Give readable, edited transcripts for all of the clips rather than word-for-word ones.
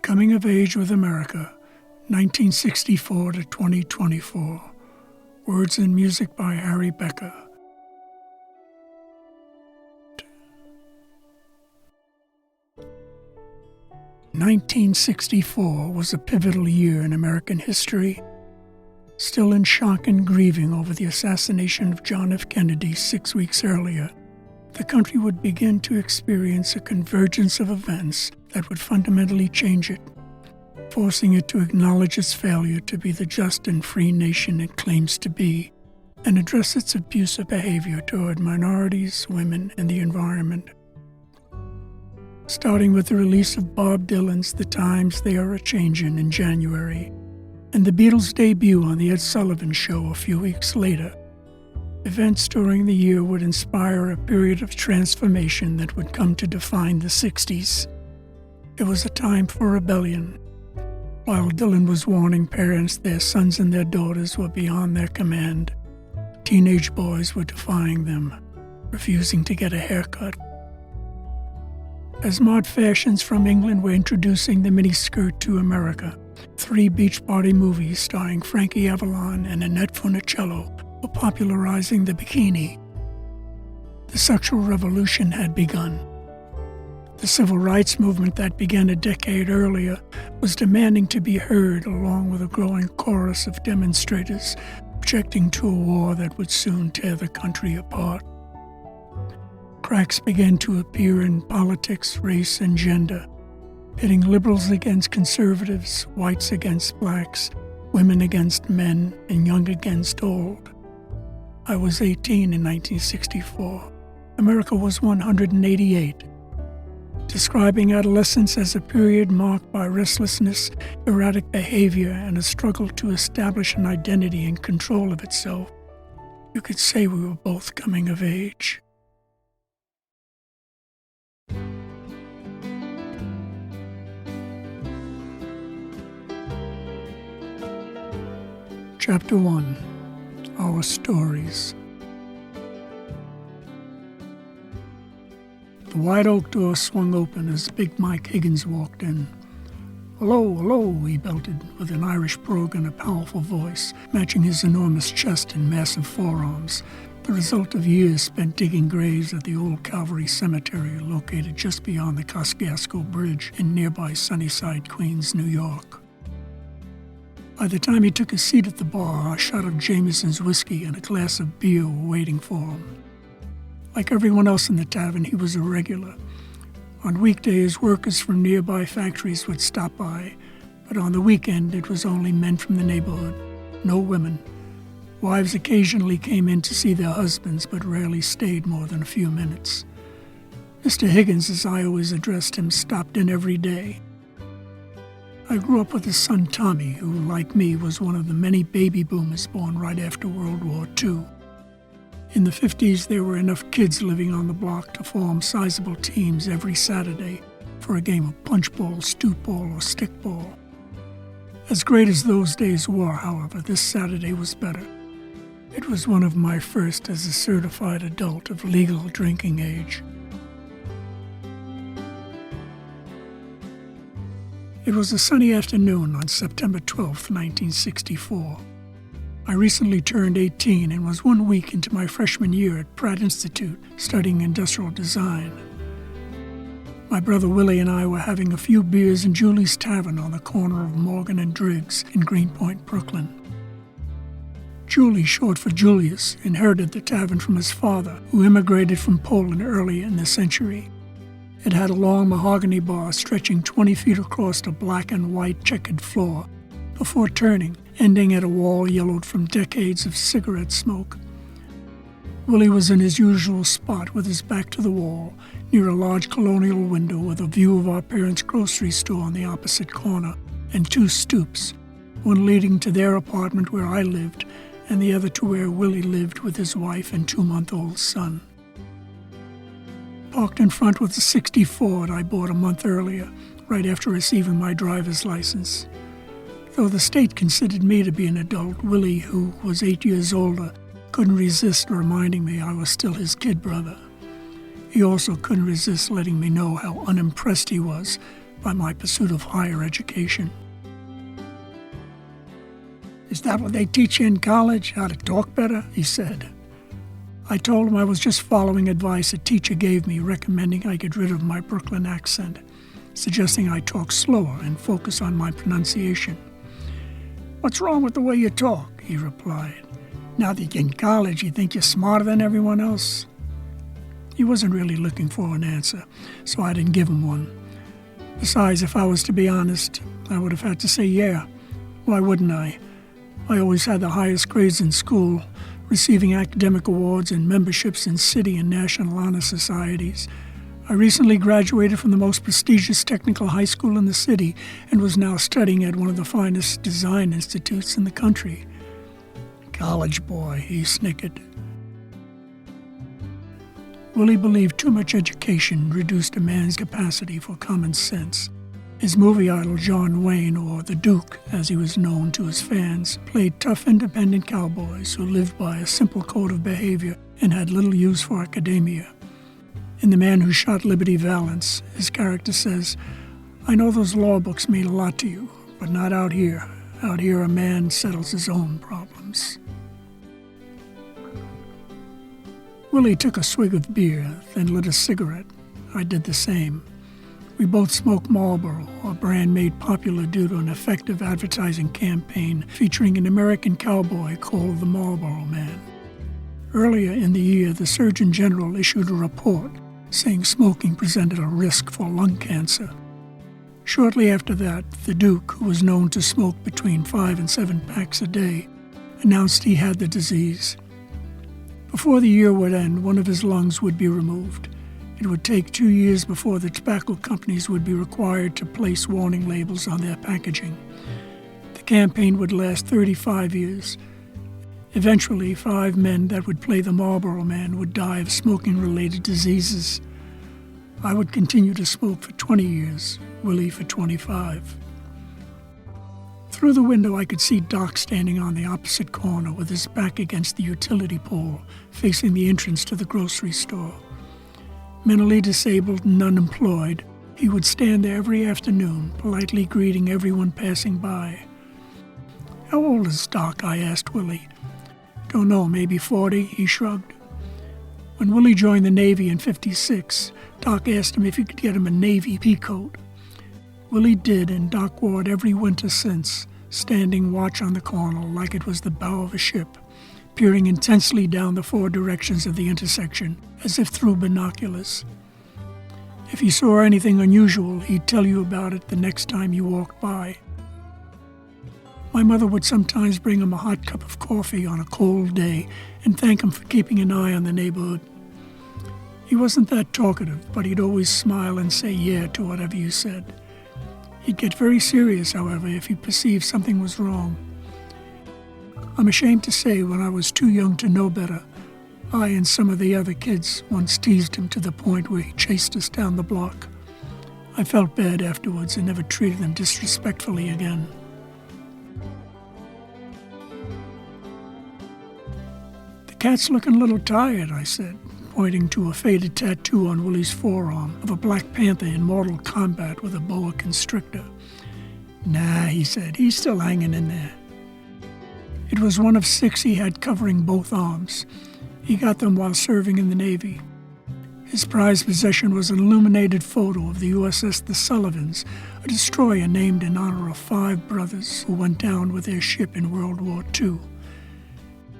Coming of Age with America, 1964 to 2024. Words and music by Harry Becker. "1964 was a pivotal year in American history. Still in shock and grieving over the assassination of John F. Kennedy 6 weeks earlier, the country would begin to experience a convergence of events that would fundamentally change it, forcing it to acknowledge its failure to be the just and free nation it claims to be, and address its abusive behavior toward minorities, women, and the environment. Starting with the release of Bob Dylan's The Times They Are A-Changin' in January, and the Beatles' debut on The Ed Sullivan Show a few weeks later, events during the year would inspire a period of transformation that would come to define the 60s. It was a time for rebellion. While Dylan was warning parents their sons and their daughters were beyond their command, teenage boys were defying them, refusing to get a haircut. As mod fashions from England were introducing the miniskirt to America, 3 beach party movies starring Frankie Avalon and Annette Funicello were popularizing the bikini. The sexual revolution had begun. The civil rights movement that began a decade earlier was demanding to be heard, along with a growing chorus of demonstrators objecting to a war that would soon tear the country apart. Cracks began to appear in politics, race, and gender, pitting liberals against conservatives, whites against blacks, women against men, and young against old. I was 18 in 1964. America was 188. Describing adolescence as a period marked by restlessness, erratic behavior, and a struggle to establish an identity and control of itself, you could say we were both coming of age. Chapter 1. Our Stories. The wide oak door swung open as Big Mike Higgins walked in. "Hello, hello," he belted, with an Irish brogue and a powerful voice, matching his enormous chest and massive forearms, the result of years spent digging graves at the old Calvary Cemetery located just beyond the Kosciuszko Bridge in nearby Sunnyside, Queens, New York. By the time he took a seat at the bar, a shot of Jameson's whiskey and a glass of beer were waiting for him. Like everyone else in the tavern, he was a regular. On weekdays, workers from nearby factories would stop by, but on the weekend, it was only men from the neighborhood, no women. Wives occasionally came in to see their husbands, but rarely stayed more than a few minutes. Mr. Higgins, as I always addressed him, stopped in every day. I grew up with his son Tommy, who, like me, was one of the many baby boomers born right after World War II. In the 50s, there were enough kids living on the block to form sizable teams every Saturday for a game of punchball, stoopball, or stickball. As great as those days were, however, this Saturday was better. It was one of my first as a certified adult of legal drinking age. It was a sunny afternoon on September 12, 1964. I recently turned 18 and was 1 week into my freshman year at Pratt Institute studying industrial design. My brother Willie and I were having a few beers in Julie's Tavern on the corner of Morgan and Driggs in Greenpoint, Brooklyn. Julie, short for Julius, inherited the tavern from his father, who immigrated from Poland early in the century. It had a long mahogany bar stretching 20 feet across the black and white checkered floor, before turning, ending at a wall yellowed from decades of cigarette smoke. Willie was in his usual spot with his back to the wall, near a large colonial window with a view of our parents' grocery store on the opposite corner, and 2 stoops, one leading to their apartment where I lived, and the other to where Willie lived with his wife and 2-month-old son. Parked in front was a '60 Ford I bought a month earlier, right after receiving my driver's license. Though the state considered me to be an adult, Willie, who was 8 years older, couldn't resist reminding me I was still his kid brother. He also couldn't resist letting me know how unimpressed he was by my pursuit of higher education. "Is that what they teach you in college, how to talk better?" he said. I told him I was just following advice a teacher gave me recommending I get rid of my Brooklyn accent, suggesting I talk slower and focus on my pronunciation. "What's wrong with the way you talk?" he replied. "Now that you're in college, you think you're smarter than everyone else?" He wasn't really looking for an answer, so I didn't give him one. Besides, if I was to be honest, I would have had to say yeah. Why wouldn't I? I always had the highest grades in school, receiving academic awards and memberships in city and national honor societies. I recently graduated from the most prestigious technical high school in the city and was now studying at one of the finest design institutes in the country. "College boy," he snickered. Willie believed too much education reduced a man's capacity for common sense. His movie idol John Wayne, or the Duke as he was known to his fans, played tough independent cowboys who lived by a simple code of behavior and had little use for academia. In The Man Who Shot Liberty Valance, his character says, "I know those law books mean a lot to you, but not out here. Out here a man settles his own problems." Willie took a swig of beer, then lit a cigarette. I did the same. We both smoked Marlboro, a brand made popular due to an effective advertising campaign featuring an American cowboy called the Marlboro Man. Earlier in the year, the Surgeon General issued a report saying smoking presented a risk for lung cancer. Shortly after that, the Duke, who was known to smoke between 5 and 7 packs a day, announced he had the disease. Before the year would end, one of his lungs would be removed. It would take 2 years before the tobacco companies would be required to place warning labels on their packaging. The campaign would last 35 years. Eventually, 5 men that would play the Marlboro Man would die of smoking-related diseases. I would continue to smoke for 20 years, Willie for 25. Through the window, I could see Doc standing on the opposite corner with his back against the utility pole, facing the entrance to the grocery store. Mentally disabled and unemployed, he would stand there every afternoon, politely greeting everyone passing by. "How old is Doc?" I asked Willie. "Don't know, maybe 40, he shrugged. When Willie joined the Navy in '56, Doc asked him if he could get him a Navy peacoat. Willie did, and Doc wore it every winter since, standing watch on the corner like it was the bow of a ship, peering intensely down the 4 directions of the intersection, as if through binoculars. If he saw anything unusual, he'd tell you about it the next time you walked by. My mother would sometimes bring him a hot cup of coffee on a cold day and thank him for keeping an eye on the neighborhood. He wasn't that talkative, but he'd always smile and say yeah to whatever you said. He'd get very serious, however, if he perceived something was wrong. I'm ashamed to say when I was too young to know better, I and some of the other kids once teased him to the point where he chased us down the block. I felt bad afterwards and never treated him disrespectfully again. "The cat's looking a little tired," I said, pointing to a faded tattoo on Willie's forearm of a Black Panther in mortal combat with a boa constrictor. "Nah," he said, "he's still hanging in there." It was one of 6 he had covering both arms. He got them while serving in the Navy. His prized possession was an illuminated photo of the USS The Sullivans, a destroyer named in honor of 5 brothers who went down with their ship in World War II.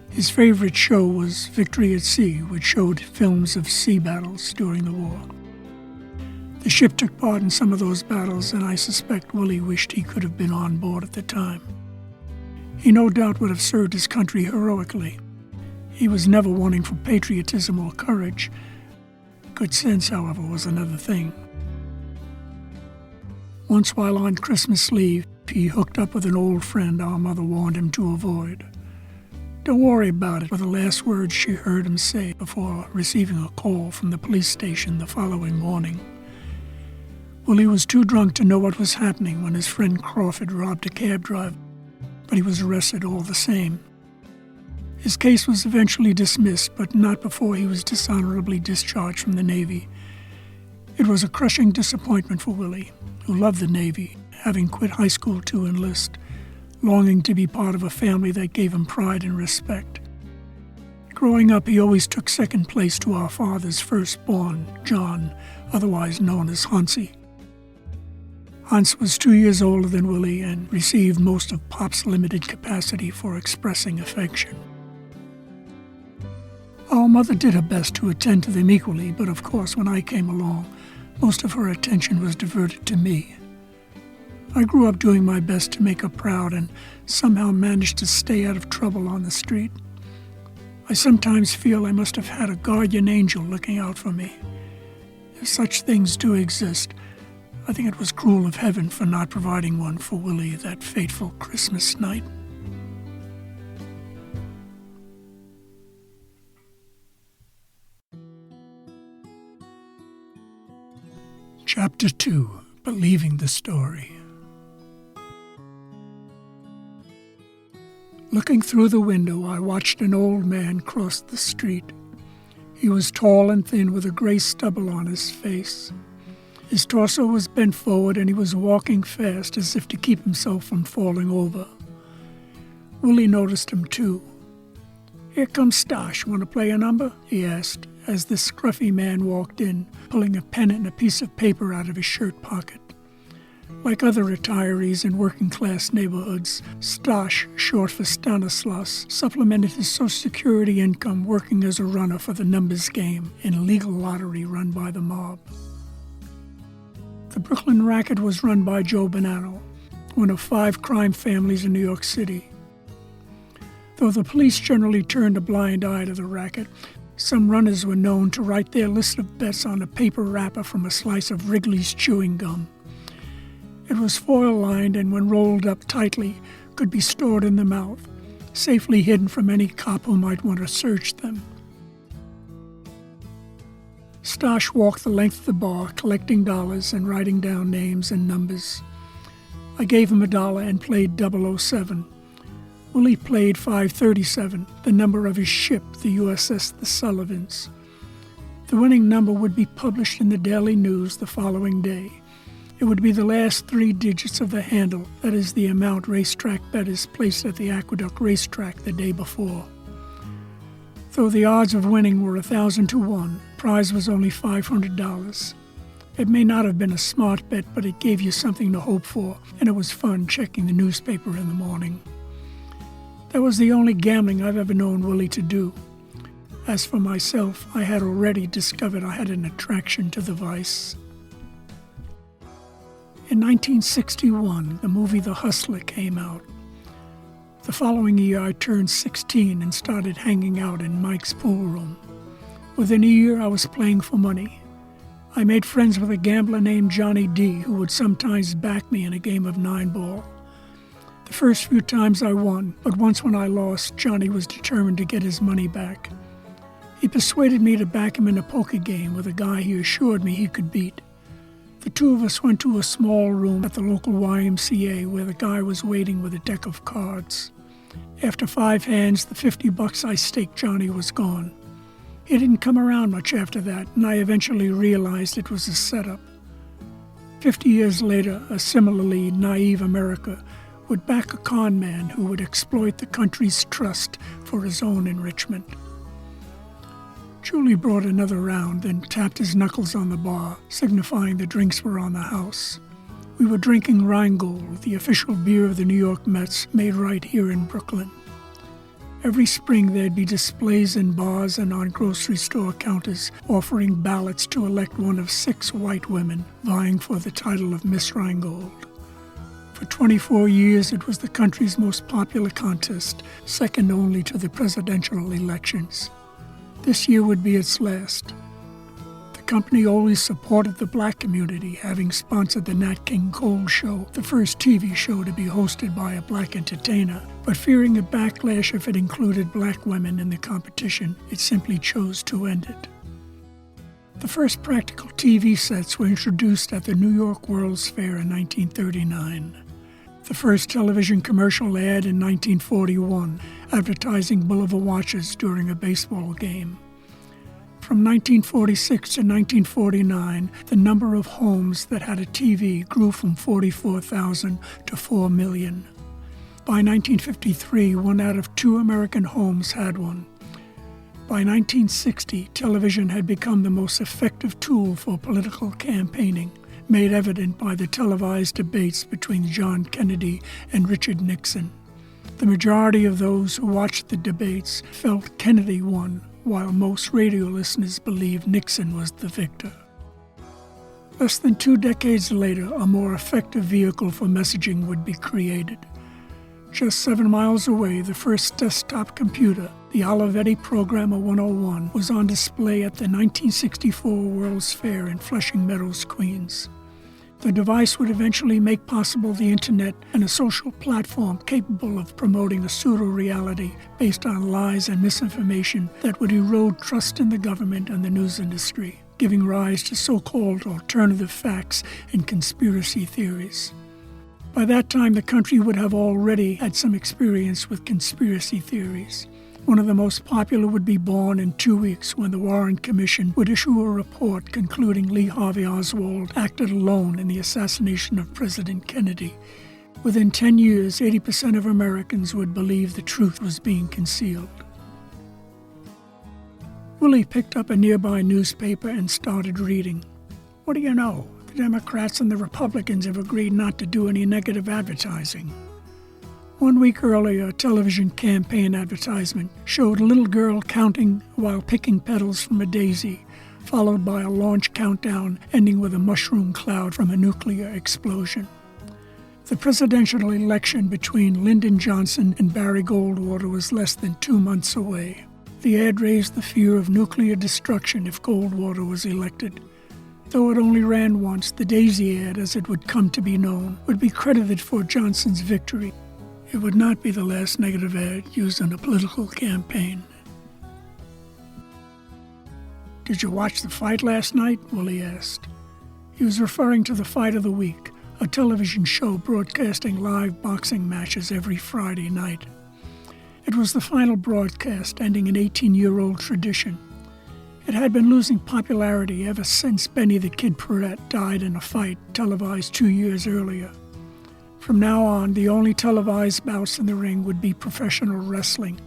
His favorite show was Victory at Sea, which showed films of sea battles during the war. The ship took part in some of those battles, and I suspect Willie wished he could have been on board at the time. He no doubt would have served his country heroically. He was never wanting for patriotism or courage. Good sense, however, was another thing. Once while on Christmas leave, he hooked up with an old friend our mother warned him to avoid. "Don't worry about it," were the last words she heard him say before receiving a call from the police station the following morning. Willie was too drunk to know what was happening when his friend Crawford robbed a cab driver, but he was arrested all the same. His case was eventually dismissed, but not before he was dishonorably discharged from the Navy. It was a crushing disappointment for Willie, who loved the Navy, having quit high school to enlist, longing to be part of a family that gave him pride and respect. Growing up, he always took second place to our father's firstborn, John, otherwise known as Hansi. Hans was 2 years older than Willie and received most of Pop's limited capacity for expressing affection. Our mother did her best to attend to them equally, but of course, when I came along, most of her attention was diverted to me. I grew up doing my best to make her proud and somehow managed to stay out of trouble on the street. I sometimes feel I must have had a guardian angel looking out for me. If such things do exist, I think it was cruel of heaven for not providing one for Willie that fateful Christmas night. Chapter 2, Believing the Story. Looking through the window, I watched an old man cross the street. He was tall and thin with a gray stubble on his face. His torso was bent forward and he was walking fast as if to keep himself from falling over. Willie noticed him too. "Here comes Stosh. Want to play a number?" he asked as the scruffy man walked in, pulling a pen and a piece of paper out of his shirt pocket. Like other retirees in working-class neighborhoods, Stosh, short for Stanislas, supplemented his Social Security income working as a runner for the numbers game, an illegal lottery run by the mob. The Brooklyn racket was run by Joe Bonanno, one of 5 crime families in New York City. Though the police generally turned a blind eye to the racket, some runners were known to write their list of bets on a paper wrapper from a slice of Wrigley's chewing gum. It was foil-lined and when rolled up tightly, could be stored in the mouth, safely hidden from any cop who might want to search them. Stosh walked the length of the bar, collecting dollars and writing down names and numbers. I gave him $1 and played 007. Willie played 537, the number of his ship, the USS The Sullivans. The winning number would be published in the Daily News the following day. It would be the last 3 digits of the handle, that is the amount racetrack bettors placed at the Aqueduct racetrack the day before. Though the odds of winning were 1,000 to 1, prize was only $500. It may not have been a smart bet, but it gave you something to hope for, and it was fun checking the newspaper in the morning. That was the only gambling I've ever known Willie to do. As for myself, I had already discovered I had an attraction to the vice. In 1961, the movie The Hustler came out. The following year, I turned 16 and started hanging out in Mike's pool room. Within a year, I was playing for money. I made friends with a gambler named Johnny D, who would sometimes back me in a game of 9-ball. The first few times I won, but once when I lost, Johnny was determined to get his money back. He persuaded me to back him in a poker game with a guy he assured me he could beat. The two of us went to a small room at the local YMCA where the guy was waiting with a deck of cards. After 5 hands, the $50 I staked Johnny was gone. He didn't come around much after that, and I eventually realized it was a setup. 50 years later, a similarly naive America would back a con man who would exploit the country's trust for his own enrichment. Julie brought another round, then tapped his knuckles on the bar, signifying the drinks were on the house. We were drinking Rheingold, the official beer of the New York Mets, made right here in Brooklyn. Every spring there'd be displays in bars and on grocery store counters offering ballots to elect one of 6 white women vying for the title of Miss Rheingold. For 24 years, it was the country's most popular contest, second only to the presidential elections. This year would be its last. The company always supported the black community, having sponsored the Nat King Cole Show, the first TV show to be hosted by a black entertainer, but fearing a backlash if it included black women in the competition, it simply chose to end it. The first practical TV sets were introduced at the New York World's Fair in 1939. The first television commercial ad in 1941, advertising Bulliver watches during a baseball game. From From 1946 to 1949, the number of homes that had a TV grew from 44,000 to 4 million. By 1953, 1 out of 2 American homes had one. By 1960, television had become the most effective tool for political campaigning, made evident by the televised debates between John Kennedy and Richard Nixon. The majority of those who watched the debates felt Kennedy won, while most radio listeners believed Nixon was the victor. Less than 2 decades later, a more effective vehicle for messaging would be created. Just 7 miles away, the first desktop computer, the Olivetti Programmer 101, was on display at the 1964 World's Fair in Flushing Meadows, Queens. The device would eventually make possible the internet and a social platform capable of promoting a pseudo-reality based on lies and misinformation that would erode trust in the government and the news industry, giving rise to so-called alternative facts and conspiracy theories. By that time, the country would have already had some experience with conspiracy theories. One of the most popular would be born in 2 weeks when the Warren Commission would issue a report concluding Lee Harvey Oswald acted alone in the assassination of President Kennedy. Within 10 years, 80% of Americans would believe the truth was being concealed. Willie picked up a nearby newspaper and started reading. What do you know? The Democrats and the Republicans have agreed not to do any negative advertising. 1 week earlier, a television campaign advertisement showed a little girl counting while picking petals from a daisy, followed by a launch countdown ending with a mushroom cloud from a nuclear explosion. The presidential election between Lyndon Johnson and Barry Goldwater was less than 2 months away. The ad raised the fear of nuclear destruction if Goldwater was elected. Though it only ran once, the daisy ad, as it would come to be known, would be credited for Johnson's victory. It would not be the last negative ad used in a political campaign. Did you watch the fight last night? Willie asked. He was referring to the Fight of the Week, a television show broadcasting live boxing matches every Friday night. It was the final broadcast, ending an 18-year-old tradition. It had been losing popularity ever since Benny the Kid Paret died in a fight televised 2 years earlier. From now on, the only televised bouts in the ring would be professional wrestling.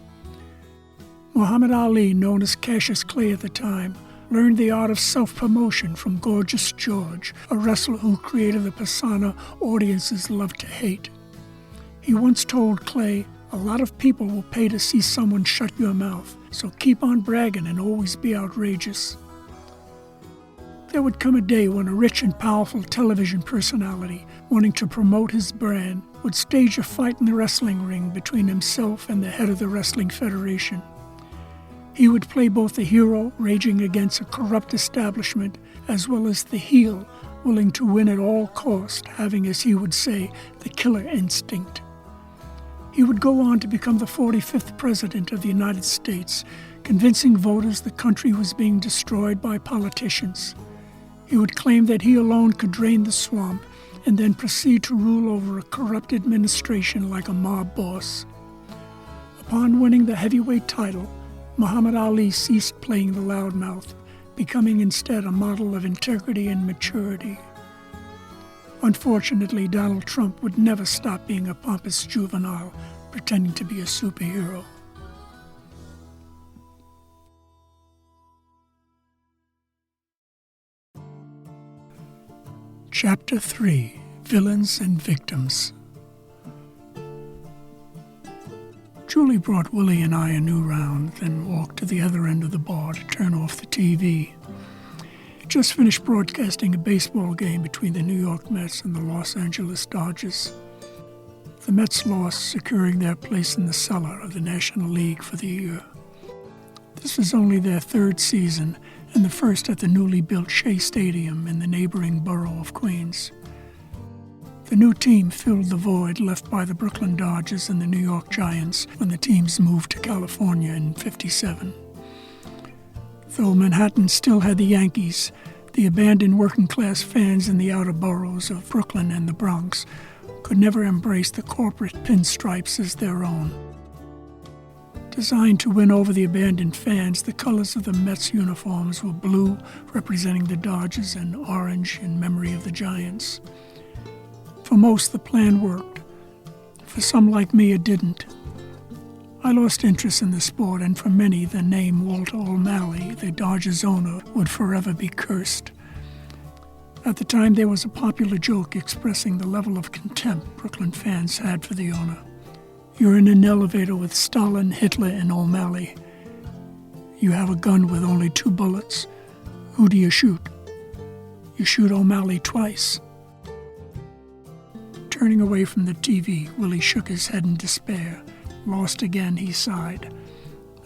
Muhammad Ali, known as Cassius Clay at the time, learned the art of self-promotion from Gorgeous George, a wrestler who created the persona audiences love to hate. He once told Clay, "A lot of people will pay to see someone shut your mouth, so keep on bragging and always be outrageous." There would come a day when a rich and powerful television personality, wanting to promote his brand, would stage a fight in the wrestling ring between himself and the head of the Wrestling Federation. He would play both the hero, raging against a corrupt establishment, as well as the heel, willing to win at all cost, having, as he would say, the killer instinct. He would go on to become the 45th President of the United States, convincing voters the country was being destroyed by politicians. He would claim that he alone could drain the swamp and then proceed to rule over a corrupt administration like a mob boss. Upon winning the heavyweight title, Muhammad Ali ceased playing the loudmouth, becoming instead a model of integrity and maturity. Unfortunately, Donald Trump would never stop being a pompous juvenile, pretending to be a superhero. Chapter 3: Villains and Victims. Julie brought Willie and I a new round, then walked to the other end of the bar to turn off the TV. It just finished broadcasting a baseball game between the New York Mets and the Los Angeles Dodgers. The Mets lost, securing their place in the cellar of the National League for the year. This was only their 3rd season, and the first at the newly built Shea Stadium in the neighboring borough of Queens. The new team filled the void left by the Brooklyn Dodgers and the New York Giants when the teams moved to California in '57. Though Manhattan still had the Yankees, the abandoned working-class fans in the outer boroughs of Brooklyn and the Bronx could never embrace the corporate pinstripes as their own. Designed to win over the abandoned fans, the colors of the Mets uniforms were blue, representing the Dodgers, and orange in memory of the Giants. For most, the plan worked. For some like me, it didn't. I lost interest in the sport, and for many, the name Walter O'Malley, the Dodgers owner, would forever be cursed. At the time, there was a popular joke expressing the level of contempt Brooklyn fans had for the owner. You're in an elevator with Stalin, Hitler, and O'Malley. You have a gun with only 2 bullets. Who do you shoot? You shoot O'Malley twice. Turning away from the TV, Willie shook his head in despair. Lost again, he sighed.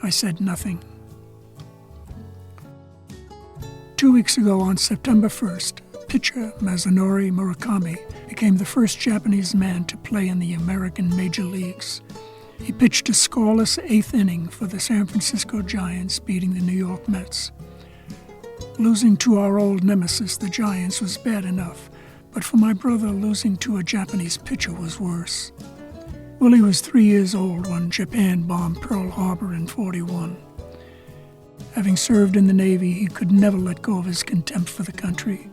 I said nothing. 2 weeks ago, on September 1st, pitcher Masanori Murakami became the first Japanese man to play in the American major leagues. He pitched a scoreless 8th inning for the San Francisco Giants, beating the New York Mets. Losing to our old nemesis, the Giants, was bad enough, but for my brother, losing to a Japanese pitcher was worse. Willie was 3 years old when Japan bombed Pearl Harbor in '41. Having served in the Navy, he could never let go of his contempt for the country.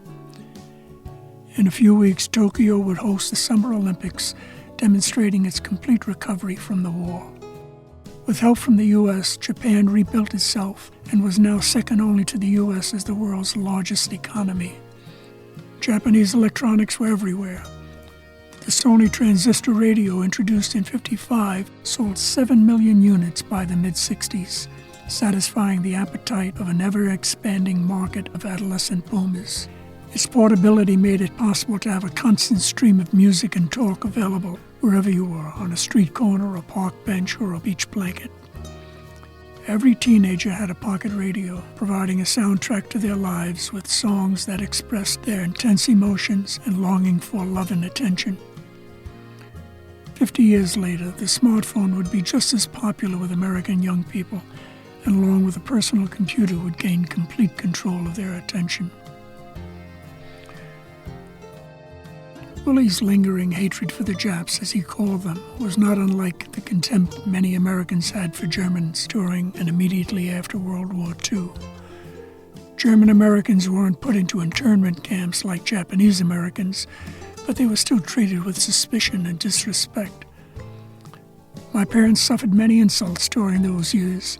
In a few weeks, Tokyo would host the Summer Olympics, demonstrating its complete recovery from the war. With help from the U.S., Japan rebuilt itself and was now second only to the U.S. as the world's largest economy. Japanese electronics were everywhere. The Sony transistor radio, introduced in '55, sold 7 million units by the mid-'60s, satisfying the appetite of an ever-expanding market of adolescent boomers. Its portability made it possible to have a constant stream of music and talk available wherever you were, on a street corner, a park bench, or a beach blanket. Every teenager had a pocket radio, providing a soundtrack to their lives with songs that expressed their intense emotions and longing for love and attention. 50 years later, the smartphone would be just as popular with American young people, and along with a personal computer would gain complete control of their attention. Willie's lingering hatred for the Japs, as he called them, was not unlike the contempt many Americans had for Germans during and immediately after World War II. German Americans weren't put into internment camps like Japanese Americans, but they were still treated with suspicion and disrespect. My parents suffered many insults during those years.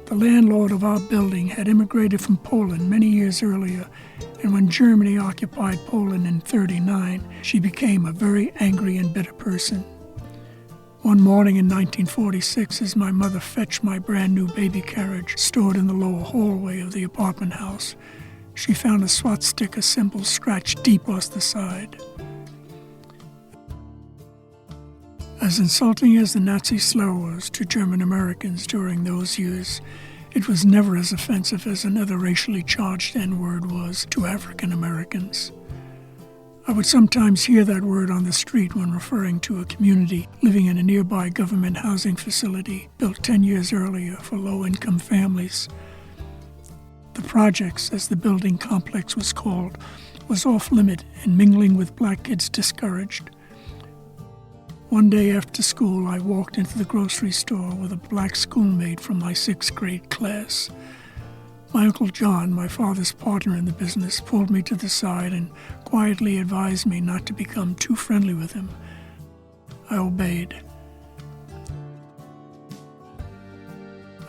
The landlord of our building had immigrated from Poland many years earlier, and when Germany occupied Poland in '39, she became a very angry and bitter person. One morning in 1946, as my mother fetched my brand new baby carriage stored in the lower hallway of the apartment house, she found a swastika symbol scratched deep across the side. As insulting as the Nazi slur was to German Americans during those years, it was never as offensive as another racially charged N-word was to African Americans. I would sometimes hear that word on the street when referring to a community living in a nearby government housing facility built 10 years earlier for low-income families. The projects, as the building complex was called, was off-limit and mingling with black kids discouraged. One day after school, I walked into the grocery store with a black schoolmate from my 6th grade class. My Uncle John, my father's partner in the business, pulled me to the side and quietly advised me not to become too friendly with him. I obeyed.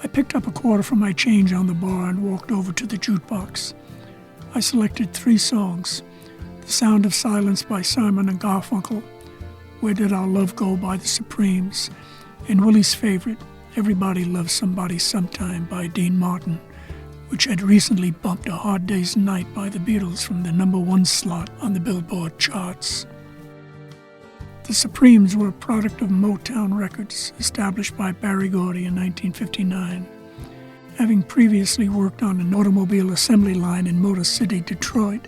I picked up a quarter from my change on the bar and walked over to the jukebox. I selected 3 songs: The Sound of Silence by Simon and Garfunkel, Where Did Our Love Go by the Supremes, and Willie's favorite, Everybody Loves Somebody Sometime by Dean Martin, which had recently bumped A Hard Day's Night by the Beatles from the #1 slot on the Billboard charts. The Supremes were a product of Motown Records, established by Barry Gordy in 1959. Having previously worked on an automobile assembly line in Motor City, Detroit,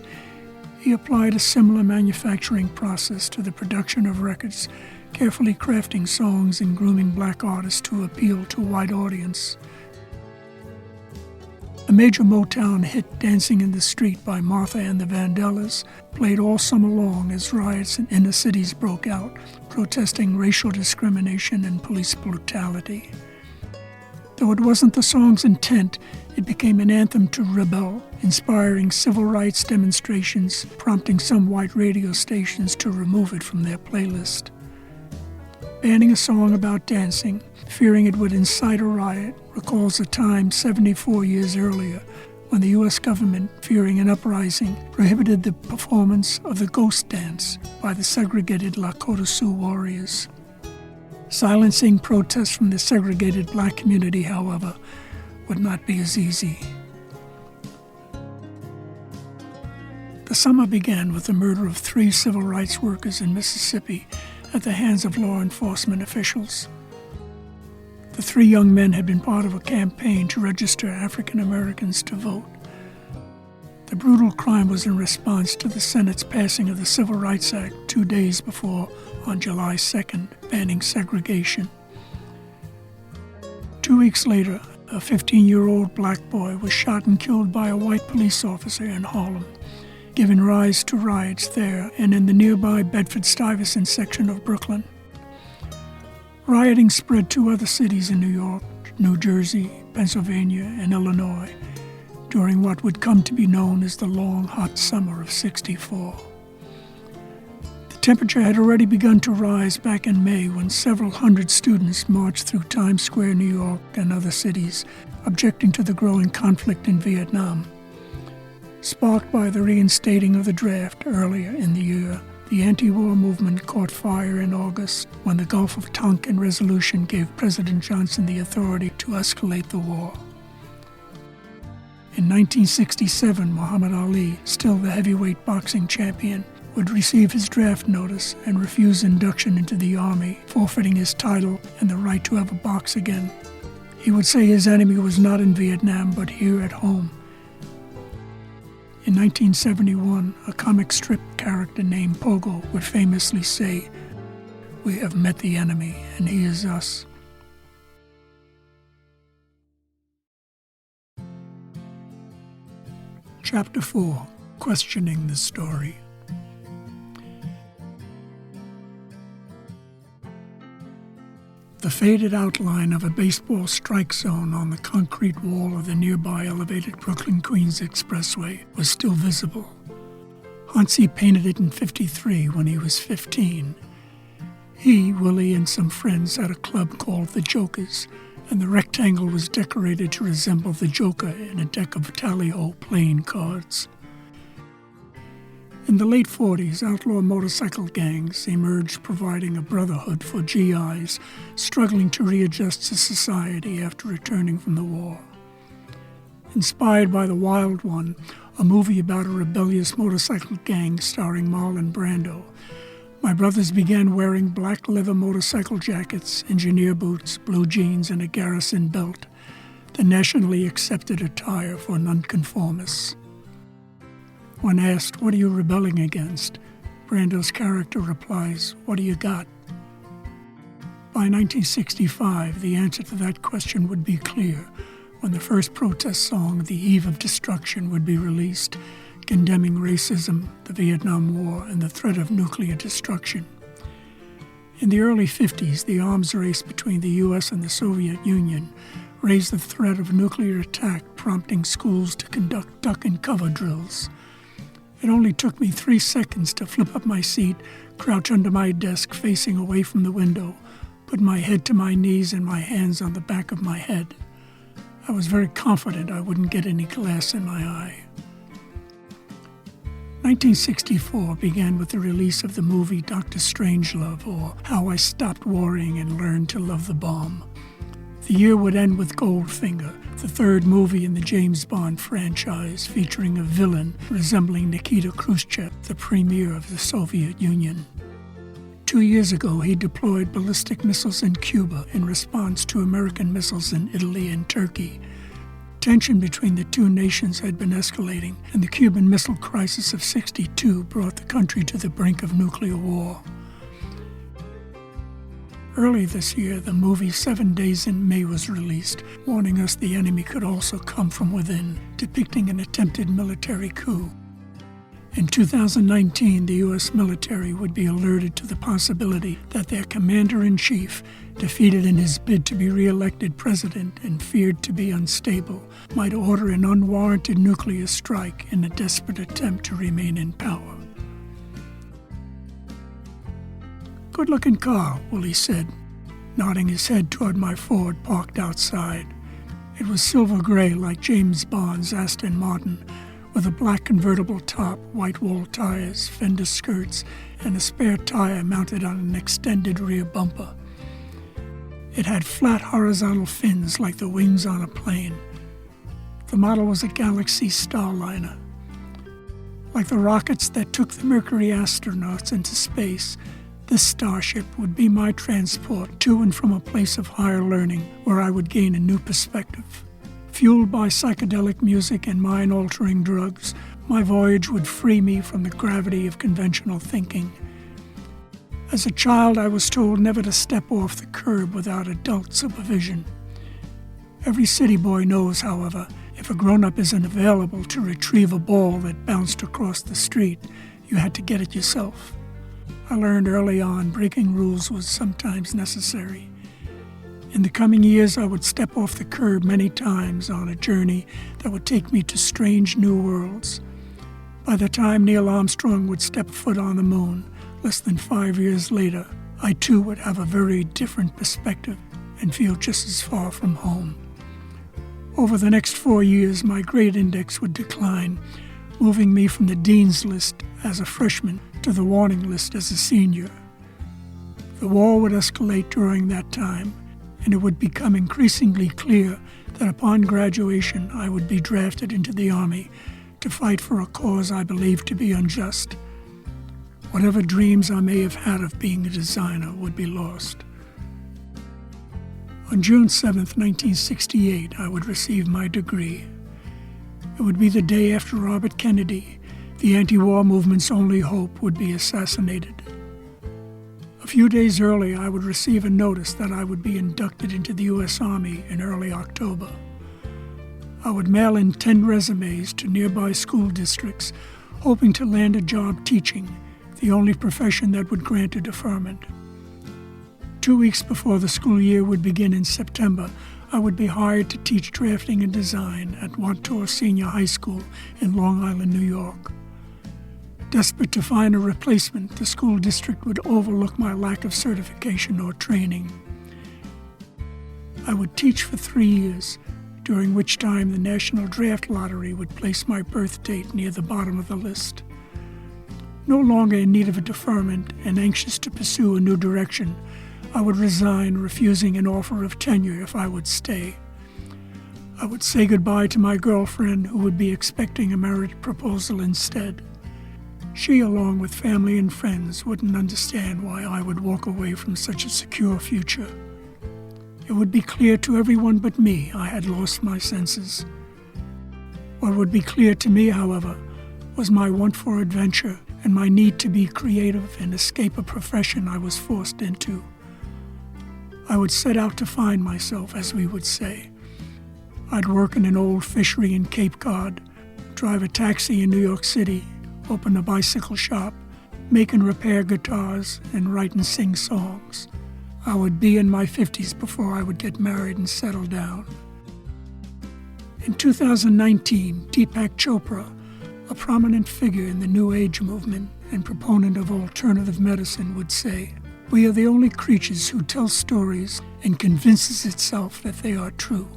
he applied a similar manufacturing process to the production of records, carefully crafting songs and grooming black artists to appeal to a wide audience. A major Motown hit, Dancing in the Street by Martha and the Vandellas, played all summer long as riots in inner cities broke out, protesting racial discrimination and police brutality. Though it wasn't the song's intent, it became an anthem to rebel, inspiring civil rights demonstrations, prompting some white radio stations to remove it from their playlist. Banning a song about dancing, fearing it would incite a riot, recalls a time 74 years earlier when the U.S. government, fearing an uprising, prohibited the performance of the ghost dance by the segregated Lakota Sioux warriors. Silencing protests from the segregated black community, however, would not be as easy. The summer began with the murder of 3 civil rights workers in Mississippi at the hands of law enforcement officials. The 3 young men had been part of a campaign to register African Americans to vote. The brutal crime was in response to the Senate's passing of the Civil Rights Act 2 days before, on July 2nd, banning segregation. 2 weeks later, a 15-year-old black boy was shot and killed by a white police officer in Harlem, giving rise to riots there and in the nearby Bedford-Stuyvesant section of Brooklyn. Rioting spread to other cities in New York, New Jersey, Pennsylvania, and Illinois during what would come to be known as the long, hot summer of '64. The temperature had already begun to rise back in May when several hundred students marched through Times Square, New York, and other cities, objecting to the growing conflict in Vietnam. Sparked by the reinstating of the draft earlier in the year, the anti-war movement caught fire in August when the Gulf of Tonkin resolution gave President Johnson the authority to escalate the war. In 1967, Muhammad Ali, still the heavyweight boxing champion, would receive his draft notice and refuse induction into the Army, forfeiting his title and the right to ever box again. He would say his enemy was not in Vietnam, but here at home. In 1971, a comic strip character named Pogo would famously say, "We have met the enemy, and he is us." Chapter 4, Questioning the Story. The faded outline of a baseball strike zone on the concrete wall of the nearby elevated Brooklyn-Queens Expressway was still visible. Hansi painted it in '53 when he was 15. He, Willie, and some friends had a club called the Jokers, and the rectangle was decorated to resemble the Joker in a deck of tally-ho playing cards. In the late 40s, outlaw motorcycle gangs emerged, providing a brotherhood for GIs struggling to readjust to society after returning from the war. Inspired by The Wild One, a movie about a rebellious motorcycle gang starring Marlon Brando, my brothers began wearing black leather motorcycle jackets, engineer boots, blue jeans, and a Garrison belt, the nationally accepted attire for nonconformists. When asked, "What are you rebelling against?" Brando's character replies, "What do you got?" By 1965, the answer to that question would be clear when the first protest song, "The Eve of Destruction," would be released, condemning racism, the Vietnam War, and the threat of nuclear destruction. In the early 50s, the arms race between the U.S. and the Soviet Union raised the threat of nuclear attack, prompting schools to conduct duck-and-cover drills. It only took me 3 seconds to flip up my seat, crouch under my desk facing away from the window, put my head to my knees and my hands on the back of my head. I was very confident I wouldn't get any glass in my eye. 1964 began with the release of the movie Dr. Strangelove, or How I Stopped Worrying and Learned to Love the Bomb. The year would end with Goldfinger, the third movie in the James Bond franchise, featuring a villain resembling Nikita Khrushchev, the premier of the Soviet Union. 2 years ago, he deployed ballistic missiles in Cuba in response to American missiles in Italy and Turkey. Tension between the two nations had been escalating, and the Cuban Missile Crisis of '62 brought the country to the brink of nuclear war. Early this year, the movie 7 Days in May was released, warning us the enemy could also come from within, depicting an attempted military coup. In 2019, the U.S. military would be alerted to the possibility that their commander-in-chief, defeated in his bid to be re-elected president and feared to be unstable, might order an unwarranted nuclear strike in a desperate attempt to remain in power. "Good-looking car," Willie said, nodding his head toward my Ford parked outside. It was silver gray like James Bond's Aston Martin, with a black convertible top, white wall tires, fender skirts, and a spare tire mounted on an extended rear bumper. It had flat horizontal fins like the wings on a plane. The model was a Galaxy Starliner. Like the rockets that took the Mercury astronauts into space, this starship would be my transport to and from a place of higher learning where I would gain a new perspective. Fueled by psychedelic music and mind-altering drugs, my voyage would free me from the gravity of conventional thinking. As a child, I was told never to step off the curb without adult supervision. Every city boy knows, however, if a grown-up isn't available to retrieve a ball that bounced across the street, you had to get it yourself. I learned early on breaking rules was sometimes necessary. In the coming years, I would step off the curb many times on a journey that would take me to strange new worlds. By the time Neil Armstrong would step foot on the moon, less than 5 years later, I too would have a very different perspective and feel just as far from home. Over the next 4 years, my grade index would decline, moving me from the dean's list as a freshman to the warning list as a senior. The war would escalate during that time, and it would become increasingly clear that upon graduation I would be drafted into the Army to fight for a cause I believed to be unjust. Whatever dreams I may have had of being a designer would be lost. On June 7, 1968, I would receive my degree. It would be the day after Robert Kennedy, the anti-war movement's only hope, would be assassinated. A few days earlier, I would receive a notice that I would be inducted into the U.S. Army in early October. I would mail in 10 resumes to nearby school districts, hoping to land a job teaching, the only profession that would grant a deferment. 2 weeks before the school year would begin in September, I would be hired to teach drafting and design at Wantor Senior High School in Long Island, New York. Desperate to find a replacement, the school district would overlook my lack of certification or training. I would teach for 3 years, during which time the National Draft Lottery would place my birth date near the bottom of the list. No longer in need of a deferment and anxious to pursue a new direction, I would resign, refusing an offer of tenure if I would stay. I would say goodbye to my girlfriend, who would be expecting a marriage proposal instead. She, along with family and friends, wouldn't understand why I would walk away from such a secure future. It would be clear to everyone but me I had lost my senses. What would be clear to me, however, was my want for adventure and my need to be creative and escape a profession I was forced into. I would set out to find myself, as we would say. I'd work in an old fishery in Cape Cod, drive a taxi in New York City, open a bicycle shop, make and repair guitars, and write and sing songs. I would be in my 50s before I would get married and settle down. In 2019, Deepak Chopra, a prominent figure in the New Age movement and proponent of alternative medicine, would say, "We are the only creatures who tell stories and convinces itself that they are true.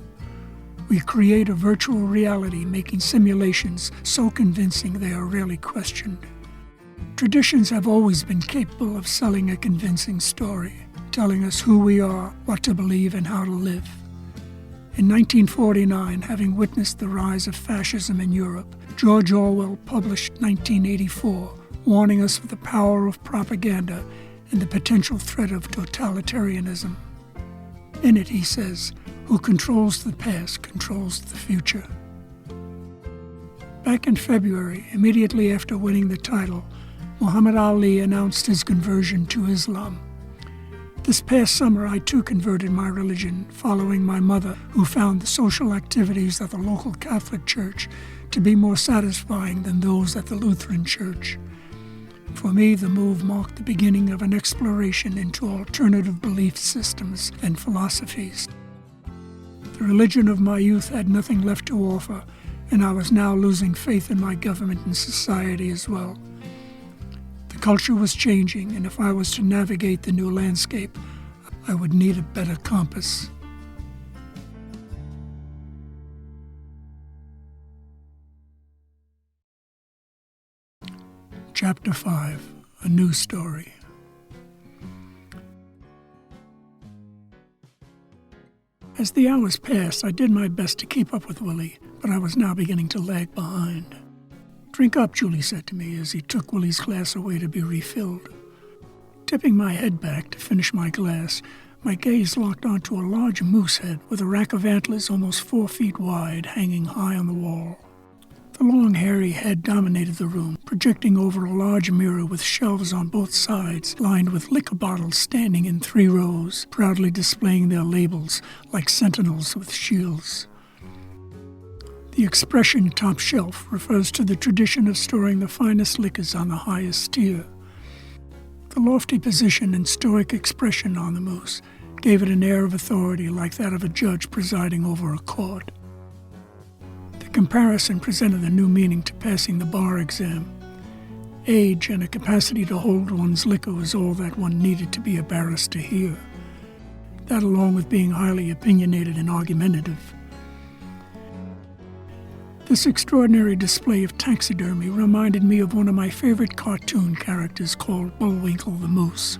We create a virtual reality, making simulations so convincing they are rarely questioned." Traditions have always been capable of selling a convincing story, telling us who we are, what to believe, and how to live. In 1949, having witnessed the rise of fascism in Europe, George Orwell published 1984, warning us of the power of propaganda and the potential threat of totalitarianism. In it, he says, "Who controls the past controls the future." Back in February, immediately after winning the title, Muhammad Ali announced his conversion to Islam. This past summer, I too converted my religion, following my mother, who found the social activities at the local Catholic church to be more satisfying than those at the Lutheran Church. For me, the move marked the beginning of an exploration into alternative belief systems and philosophies. The religion of my youth had nothing left to offer, and I was now losing faith in my government and society as well. The culture was changing, and if I was to navigate the new landscape, I would need a better compass. Chapter 5, A New Story. As the hours passed, I did my best to keep up with Willie, but I was now beginning to lag behind. "Drink up," Julie said to me as he took Willie's glass away to be refilled. Tipping my head back to finish my glass, my gaze locked onto a large moose head with a rack of antlers almost 4 feet wide hanging high on the wall. The long, hairy head dominated the room, projecting over a large mirror with shelves on both sides lined with liquor bottles standing in 3 rows, proudly displaying their labels like sentinels with shields. The expression top shelf refers to the tradition of storing the finest liquors on the highest tier. The lofty position and stoic expression on the moose gave it an air of authority like that of a judge presiding over a court. The comparison presented a new meaning to passing the bar exam. Age and a capacity to hold one's liquor was all that one needed to be a barrister here. That, along with being highly opinionated and argumentative. This extraordinary display of taxidermy reminded me of one of my favorite cartoon characters called Bullwinkle the Moose.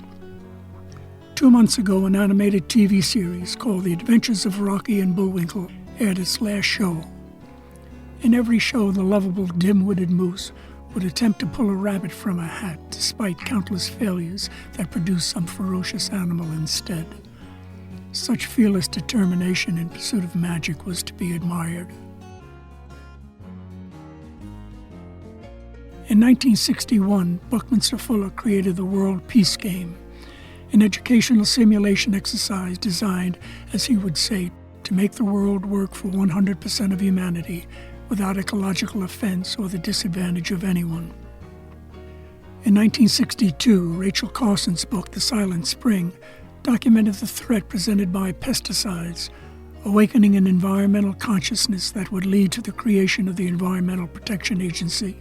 2 months ago, an animated TV series called The Adventures of Rocky and Bullwinkle aired its last show. In every show, the lovable, dim-witted moose would attempt to pull a rabbit from a hat despite countless failures that produced some ferocious animal instead. Such fearless determination in pursuit of magic was to be admired. In 1961, Buckminster Fuller created the World Peace Game, an educational simulation exercise designed, as he would say, to make the world work for 100% of humanity without ecological offense or the disadvantage of anyone. In 1962, Rachel Carson's book, The Silent Spring, documented the threat presented by pesticides, awakening an environmental consciousness that would lead to the creation of the Environmental Protection Agency.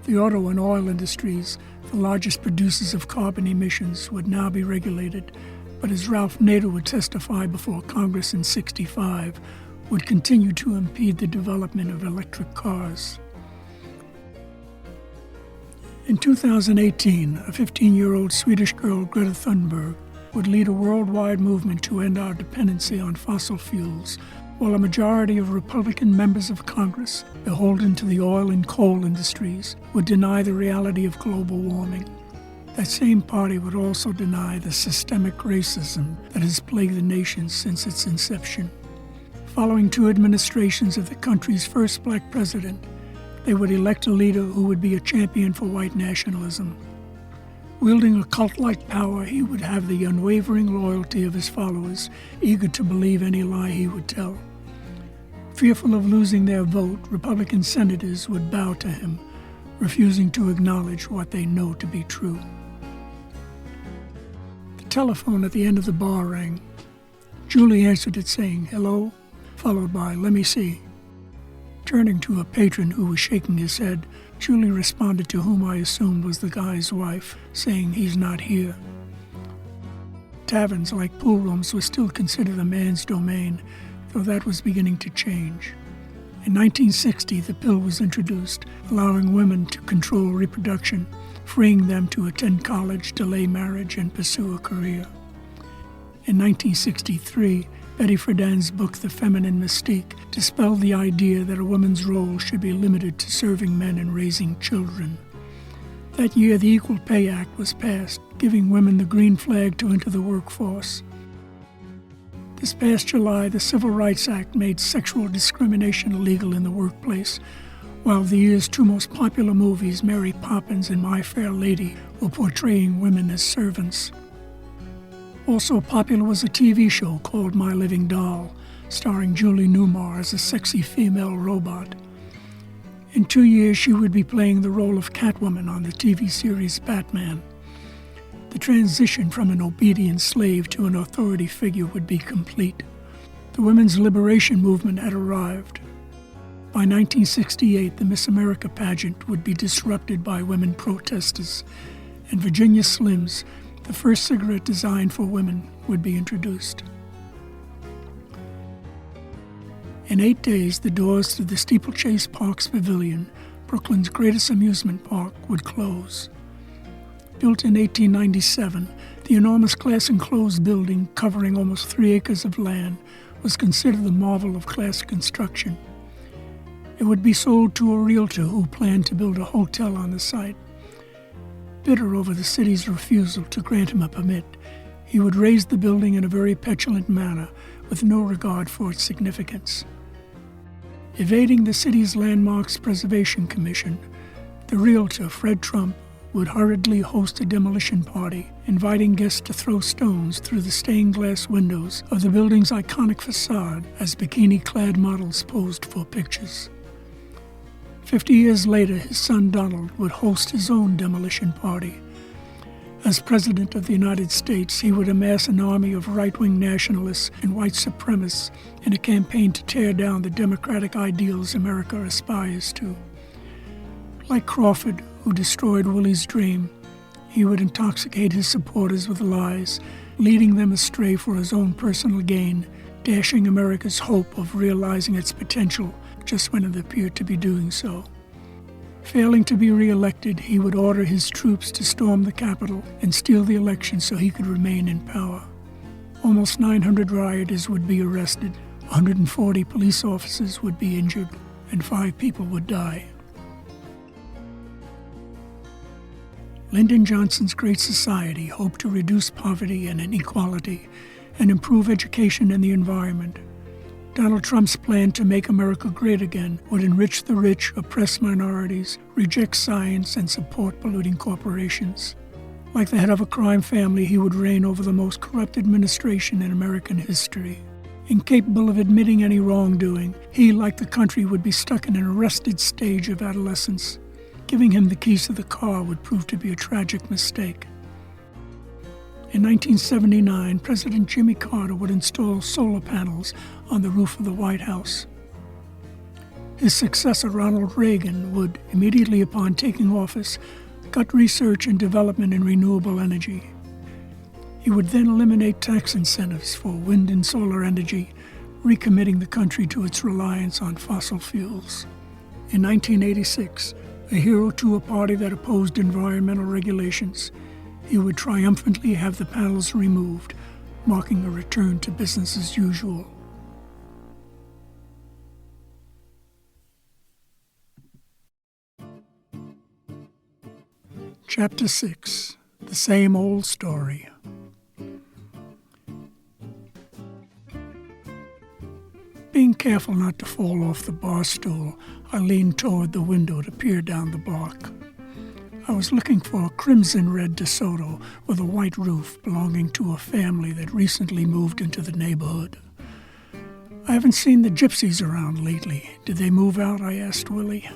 The auto and oil industries, the largest producers of carbon emissions, would now be regulated, but as Ralph Nader would testify before Congress in '65, would continue to impede the development of electric cars. In 2018, a 15-year-old Swedish girl, Greta Thunberg, would lead a worldwide movement to end our dependency on fossil fuels, while a majority of Republican members of Congress, beholden to the oil and coal industries, would deny the reality of global warming. That same party would also deny the systemic racism that has plagued the nation since its inception. Following 2 administrations of the country's first black president, they would elect a leader who would be a champion for white nationalism. Wielding a cult-like power, he would have the unwavering loyalty of his followers, eager to believe any lie he would tell. Fearful of losing their vote, Republican senators would bow to him, refusing to acknowledge what they know to be true. The telephone at the end of the bar rang. Julie answered it saying, "Hello," followed by, "Let me see." Turning to a patron who was shaking his head, Julie responded to whom I assumed was the guy's wife, saying he's not here. Taverns, like pool rooms, were still considered a man's domain, though that was beginning to change. In 1960, the pill was introduced, allowing women to control reproduction, freeing them to attend college, delay marriage, and pursue a career. In 1963, Betty Friedan's book, The Feminine Mystique, dispelled the idea that a woman's role should be limited to serving men and raising children. That year, the Equal Pay Act was passed, giving women the green flag to enter the workforce. This past July, the Civil Rights Act made sexual discrimination illegal in the workplace, while the year's 2 most popular movies, Mary Poppins and My Fair Lady, were portraying women as servants. Also popular was a TV show called My Living Doll, starring Julie Newmar as a sexy female robot. In 2 years, she would be playing the role of Catwoman on the TV series Batman. The transition from an obedient slave to an authority figure would be complete. The women's liberation movement had arrived. By 1968, the Miss America pageant would be disrupted by women protesters, and Virginia Slims, the first cigarette designed for women, would be introduced. In 8 days, the doors to the Steeplechase Parks Pavilion, Brooklyn's greatest amusement park, would close. Built in 1897, the enormous glass-enclosed building covering almost 3 acres of land was considered a marvel of class construction. It would be sold to a realtor who planned to build a hotel on the site. Bitter over the city's refusal to grant him a permit, he would raise the building in a very petulant manner with no regard for its significance. Evading the city's Landmarks Preservation Commission, the realtor, Fred Trump, would hurriedly host a demolition party, inviting guests to throw stones through the stained glass windows of the building's iconic facade as bikini-clad models posed for pictures. 50 years later, his son Donald would host his own demolition party. As President of the United States, he would amass an army of right-wing nationalists and white supremacists in a campaign to tear down the democratic ideals America aspires to. Like Crawford, who destroyed Willie's dream, he would intoxicate his supporters with lies, leading them astray for his own personal gain, dashing America's hope of realizing its potential just when it appeared to be doing so. Failing to be re-elected, he would order his troops to storm the Capitol and steal the election so he could remain in power. Almost 900 rioters would be arrested, 140 police officers would be injured, and 5 people would die. Lyndon Johnson's Great Society hoped to reduce poverty and inequality and improve education and the environment. Donald Trump's plan to make America great again would enrich the rich, oppress minorities, reject science, and support polluting corporations. Like the head of a crime family, he would reign over the most corrupt administration in American history. Incapable of admitting any wrongdoing, he, like the country, would be stuck in an arrested stage of adolescence. Giving him the keys to the car would prove to be a tragic mistake. In 1979, President Jimmy Carter would install solar panels on the roof of the White House. His successor, Ronald Reagan, would, immediately upon taking office, cut research and development in renewable energy. He would then eliminate tax incentives for wind and solar energy, recommitting the country to its reliance on fossil fuels. In 1986, a hero to a party that opposed environmental regulations, he would triumphantly have the panels removed, marking a return to business as usual. Chapter 6. The Same Old Story. Being careful not to fall off the bar stool, I leaned toward the window to peer down the block. I was looking for a crimson-red DeSoto with a white roof belonging to a family that recently moved into the neighborhood. I haven't seen the gypsies around lately. Did they move out? I asked Willie.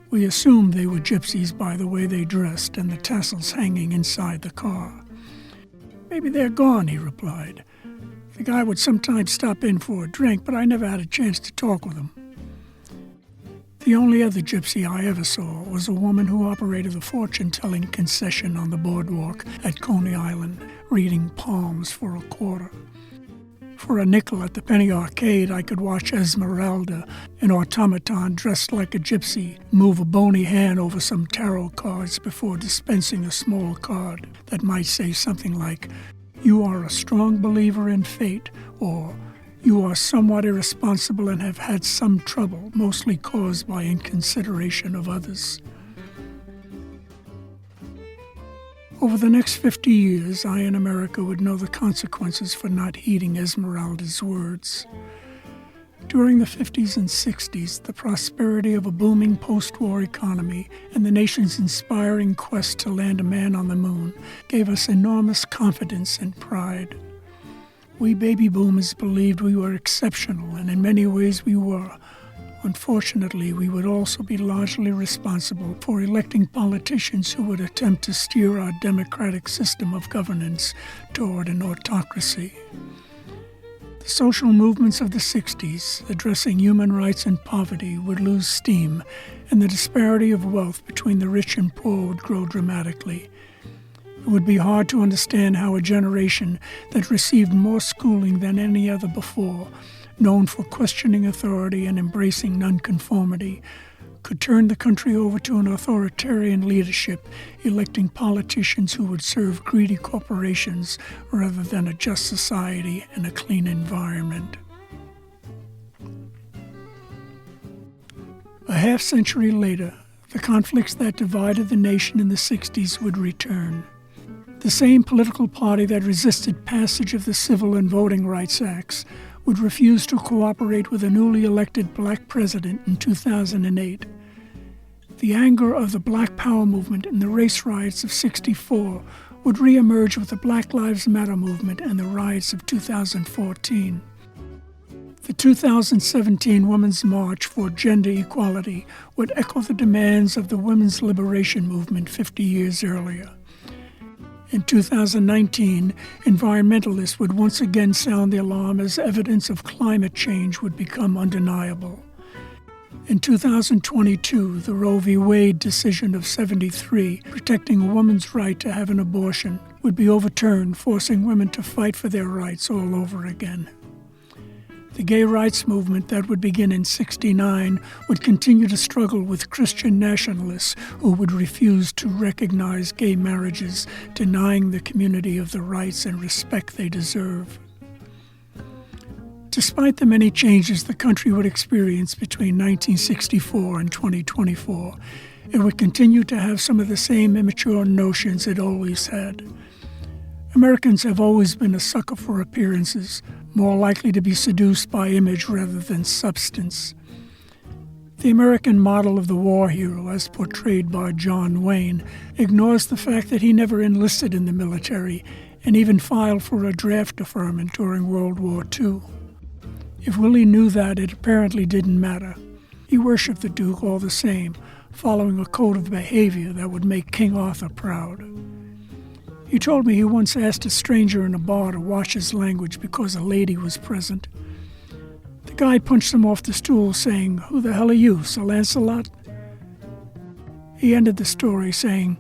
We assumed they were gypsies by the way they dressed and the tassels hanging inside the car. Maybe they're gone, he replied. The guy would sometimes stop in for a drink, but I never had a chance to talk with him. The only other gypsy I ever saw was a woman who operated a fortune-telling concession on the boardwalk at Coney Island, reading palms for a quarter. For a nickel at the penny arcade, I could watch Esmeralda, an automaton dressed like a gypsy, move a bony hand over some tarot cards before dispensing a small card that might say something like, "You are a strong believer in fate," or "You are somewhat irresponsible and have had some trouble, mostly caused by inconsideration of others." Over the next 50 years, I in America would know the consequences for not heeding Esmeralda's words. During the 50s and 60s, the prosperity of a booming post-war economy and the nation's inspiring quest to land a man on the moon gave us enormous confidence and pride. We baby boomers believed we were exceptional, and in many ways we were. Unfortunately, we would also be largely responsible for electing politicians who would attempt to steer our democratic system of governance toward an autocracy. The social movements of the 60s, addressing human rights and poverty, would lose steam, and the disparity of wealth between the rich and poor would grow dramatically. It would be hard to understand how a generation that received more schooling than any other before, known for questioning authority and embracing nonconformity, could turn the country over to an authoritarian leadership, electing politicians who would serve greedy corporations rather than a just society and a clean environment. A half-century later, the conflicts that divided the nation in the 60s would return. The same political party that resisted passage of the Civil and Voting Rights Acts would refuse to cooperate with a newly elected black president in 2008. The anger of the Black Power movement and the race riots of '64 would reemerge with the Black Lives Matter movement and the riots of 2014. The 2017 Women's March for Gender Equality would echo the demands of the women's liberation movement 50 years earlier. In 2019, environmentalists would once again sound the alarm as evidence of climate change would become undeniable. In 2022, the Roe v. Wade decision of '73, protecting a woman's right to have an abortion, would be overturned, forcing women to fight for their rights all over again. The gay rights movement that would begin in '69 would continue to struggle with Christian nationalists who would refuse to recognize gay marriages, denying the community of the rights and respect they deserve. Despite the many changes the country would experience between 1964 and 2024, it would continue to have some of the same immature notions it always had. Americans have always been a sucker for appearances, more likely to be seduced by image rather than substance. The American model of the war hero, as portrayed by John Wayne, ignores the fact that he never enlisted in the military and even filed for a draft deferment during World War II. If Willie knew that, it apparently didn't matter. He worshipped the Duke all the same, following a code of behavior that would make King Arthur proud. He told me he once asked a stranger in a bar to watch his language because a lady was present. The guy punched him off the stool, saying, "Who the hell are you, Sir Lancelot?" He ended the story saying,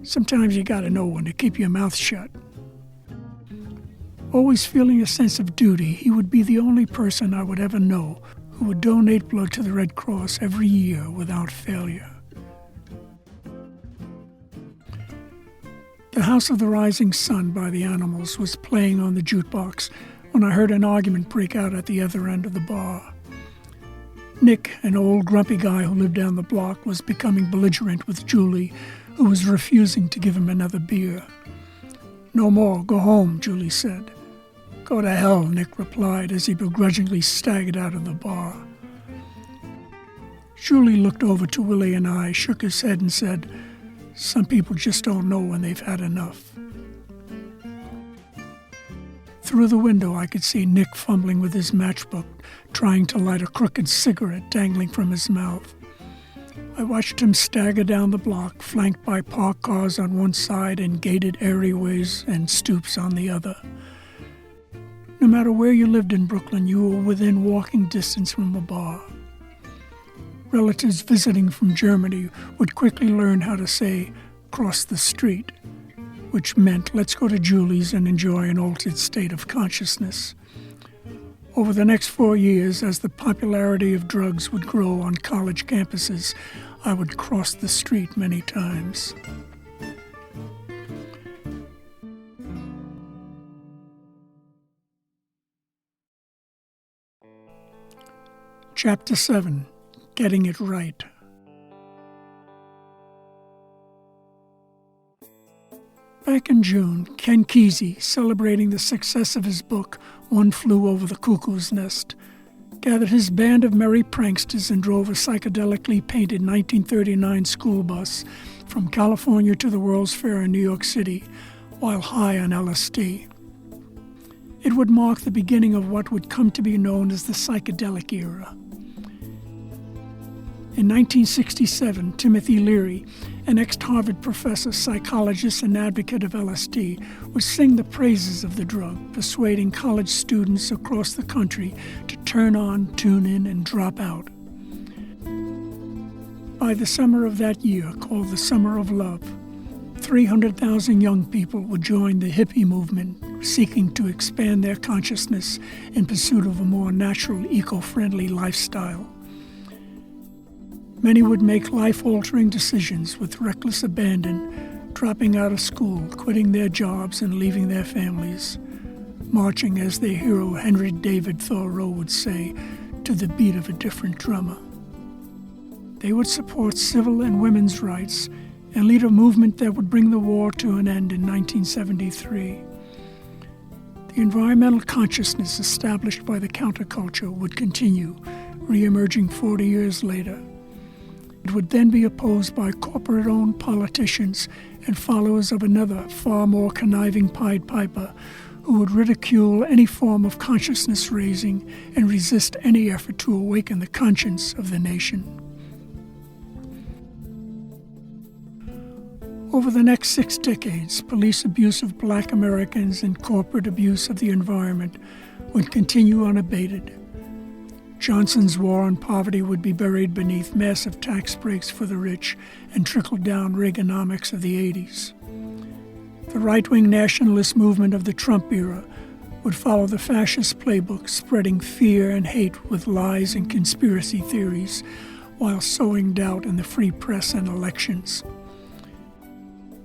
"Sometimes you gotta know when to keep your mouth shut." Always feeling a sense of duty, he would be the only person I would ever know who would donate blood to the Red Cross every year without failure. The House of the Rising Sun by the Animals was playing on the jukebox when I heard an argument break out at the other end of the bar. Nick, an old grumpy guy who lived down the block, was becoming belligerent with Julie, who was refusing to give him another beer. "No more, go home," Julie said. "Go to hell," Nick replied as he begrudgingly staggered out of the bar. Julie looked over to Willie and I, shook his head and said, "Some people just don't know when they've had enough." Through the window, I could see Nick fumbling with his matchbook, trying to light a crooked cigarette dangling from his mouth. I watched him stagger down the block, flanked by parked cars on one side and gated areaways and stoops on the other. No matter where you lived in Brooklyn, you were within walking distance from a bar. Relatives visiting from Germany would quickly learn how to say, "cross the street," which meant let's go to Julie's and enjoy an altered state of consciousness. Over the next 4 years, as the popularity of drugs would grow on college campuses, I would cross the street many times. Chapter 7. Getting It Right. Back in June, Ken Kesey, celebrating the success of his book, One Flew Over the Cuckoo's Nest, gathered his band of merry pranksters and drove a psychedelically painted 1939 school bus from California to the World's Fair in New York City while high on LSD. It would mark the beginning of what would come to be known as the psychedelic era. In 1967, Timothy Leary, an ex-Harvard professor, psychologist, and advocate of LSD, would sing the praises of the drug, persuading college students across the country to turn on, tune in, and drop out. By the summer of that year, called the Summer of Love, 300,000 young people would join the hippie movement, seeking to expand their consciousness in pursuit of a more natural, eco-friendly lifestyle. Many would make life-altering decisions with reckless abandon, dropping out of school, quitting their jobs, and leaving their families, marching, as their hero Henry David Thoreau would say, to the beat of a different drummer. They would support civil and women's rights and lead a movement that would bring the war to an end in 1973. The environmental consciousness established by the counterculture would continue, re-emerging 40 years later. It would then be opposed by corporate-owned politicians and followers of another, far more conniving Pied Piper, who would ridicule any form of consciousness-raising and resist any effort to awaken the conscience of the nation. Over the next 6 decades, police abuse of Black Americans and corporate abuse of the environment would continue unabated. Johnson's war on poverty would be buried beneath massive tax breaks for the rich and trickle-down Reaganomics of the 80s. The right-wing nationalist movement of the Trump era would follow the fascist playbook, spreading fear and hate with lies and conspiracy theories, while sowing doubt in the free press and elections.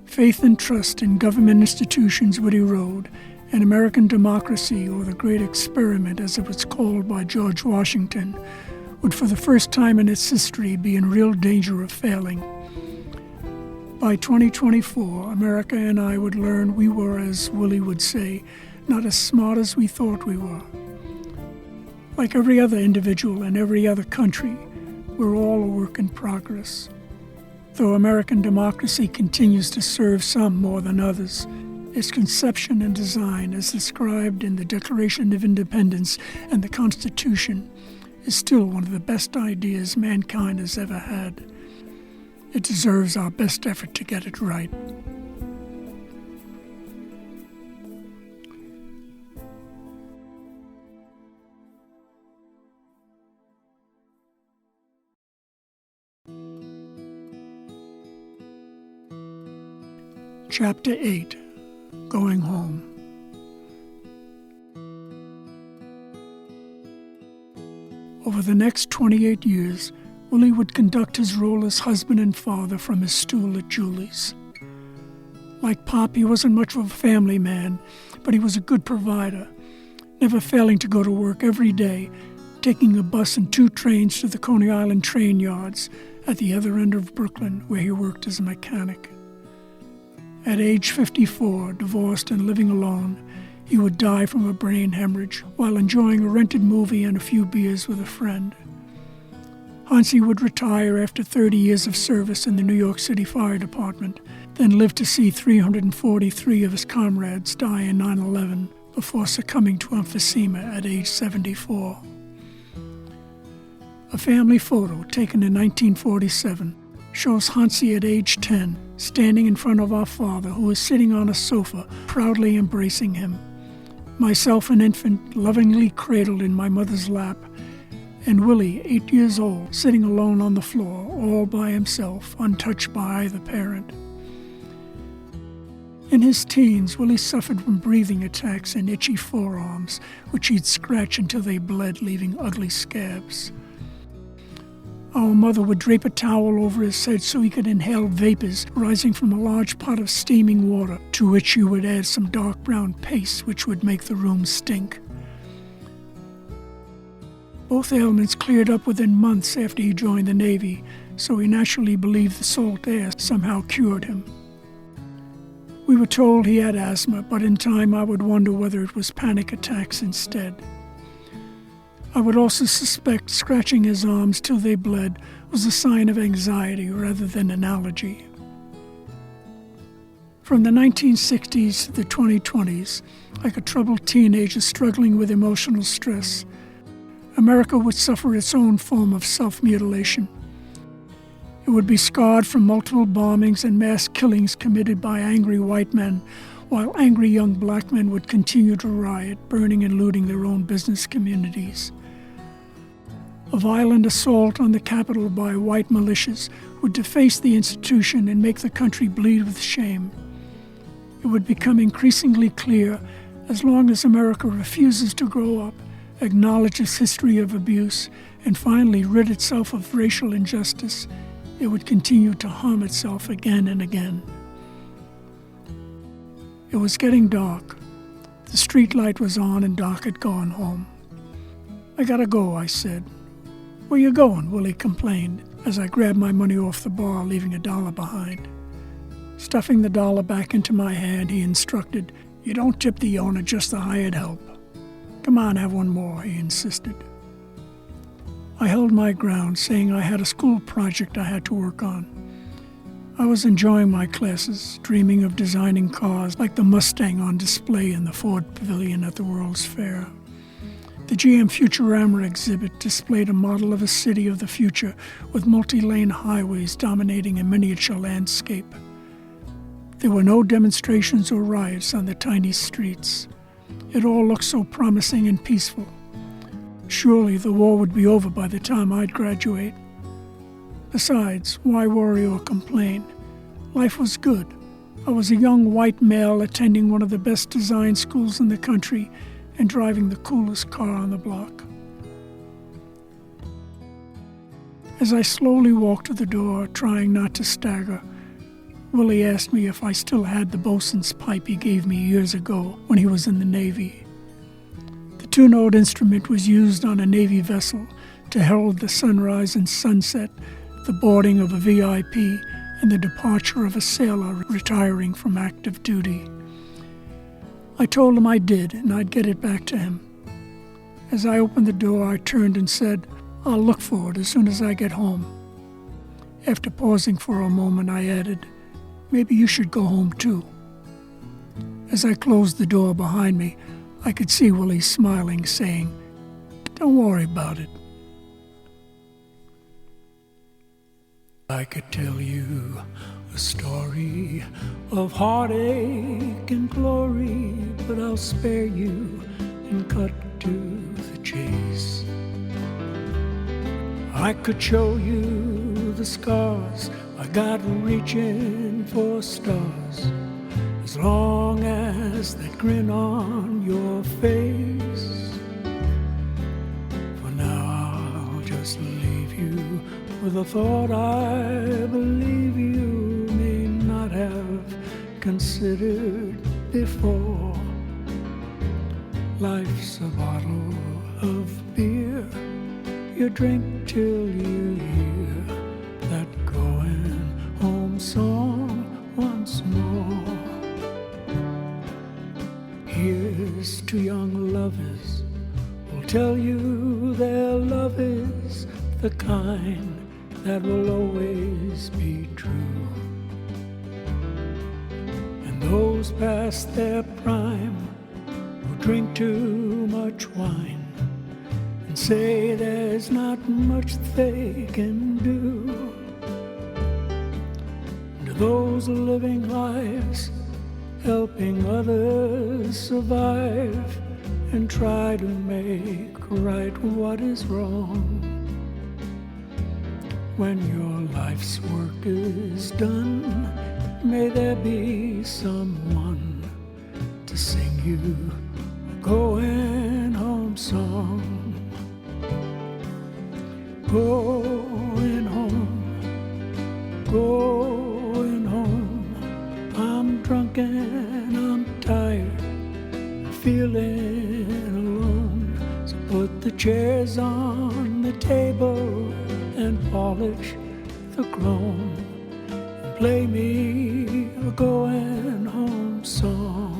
Faith and trust in government institutions would erode, and American democracy, or the Great Experiment as it was called by George Washington, would for the first time in its history be in real danger of failing. By 2024, America and I would learn we were, as Willie would say, not as smart as we thought we were. Like every other individual in every other country, we're all a work in progress. Though American democracy continues to serve some more than others, its conception and design, as described in the Declaration of Independence and the Constitution, is still one of the best ideas mankind has ever had. It deserves our best effort to get it right. Chapter 8. Going Home. Over the next 28 years, Willie would conduct his role as husband and father from his stool at Julie's. Like Pop, he wasn't much of a family man, but he was a good provider, never failing to go to work every day, taking a bus and 2 trains to the Coney Island train yards at the other end of Brooklyn, where he worked as a mechanic. At age 54, divorced and living alone, he would die from a brain hemorrhage while enjoying a rented movie and a few beers with a friend. Hansi would retire after 30 years of service in the New York City Fire Department, then live to see 343 of his comrades die in 9/11 before succumbing to emphysema at age 74. A family photo taken in 1947 shows Hansi at age 10, standing in front of our father, who is sitting on a sofa, proudly embracing him. Myself, an infant, lovingly cradled in my mother's lap, and Willie, 8 years old, sitting alone on the floor, all by himself, untouched by either parent. In his teens, Willie suffered from breathing attacks and itchy forearms, which he'd scratch until they bled, leaving ugly scabs. Our mother would drape a towel over his head so he could inhale vapors rising from a large pot of steaming water, to which she would add some dark brown paste which would make the room stink. Both ailments cleared up within months after he joined the Navy, so he naturally believed the salt air somehow cured him. We were told he had asthma, but in time I would wonder whether it was panic attacks instead. I would also suspect scratching his arms till they bled was a sign of anxiety rather than an allergy. From the 1960s to the 2020s, like a troubled teenager struggling with emotional stress, America would suffer its own form of self-mutilation. It would be scarred from multiple bombings and mass killings committed by angry white men, while angry young black men would continue to riot, burning and looting their own business communities. A violent assault on the Capitol by white militias would deface the institution and make the country bleed with shame. It would become increasingly clear, as long as America refuses to grow up, acknowledge its history of abuse, and finally rid itself of racial injustice, it would continue to harm itself again and again. It was getting dark. The street light was on and Doc had gone home. "I gotta go," I said. "Where you going?" Willie complained as I grabbed my money off the bar, leaving $1 behind. Stuffing the dollar back into my hand, he instructed, "You don't tip the owner, just the hired help." "Come on, have one more," he insisted. I held my ground, saying I had a school project I had to work on. I was enjoying my classes, dreaming of designing cars like the Mustang on display in the Ford Pavilion at the World's Fair. The GM Futurama exhibit displayed a model of a city of the future with multi-lane highways dominating a miniature landscape. There were no demonstrations or riots on the tiny streets. It all looked so promising and peaceful. Surely the war would be over by the time I'd graduate. Besides, why worry or complain? Life was good. I was a young white male attending one of the best design schools in the country and driving the coolest car on the block. As I slowly walked to the door, trying not to stagger, Willie asked me if I still had the bosun's pipe he gave me years ago when he was in the Navy. The two-note instrument was used on a Navy vessel to herald the sunrise and sunset, the boarding of a VIP, and the departure of a sailor retiring from active duty. I told him I did, and I'd get it back to him. As I opened the door, I turned and said, "I'll look for it as soon as I get home." After pausing for a moment, I added, "Maybe you should go home too." As I closed the door behind me, I could see Willie smiling, saying, "Don't worry about it." I could tell you a story of heartache and glory, but I'll spare you and cut to the chase. I could show you the scars I got reaching for stars, as long as that grin on your face. For now I'll just leave you with a thought I believe you may not have considered before. Life's a bottle of beer you drink till you hear that going home song once more. Here's to young lovers who'll tell you their love is the kind that will always be true. And those past their prime who drink too much wine and say there's not much they can do. To those living lives, helping others survive and try to make right what is wrong. When your life's work is done, may there be someone to sing you a going home song. Going home, going home. I'm drunk and I'm tired, feeling alone. So put the chairs on the table and polish the chrome and play me a going home song.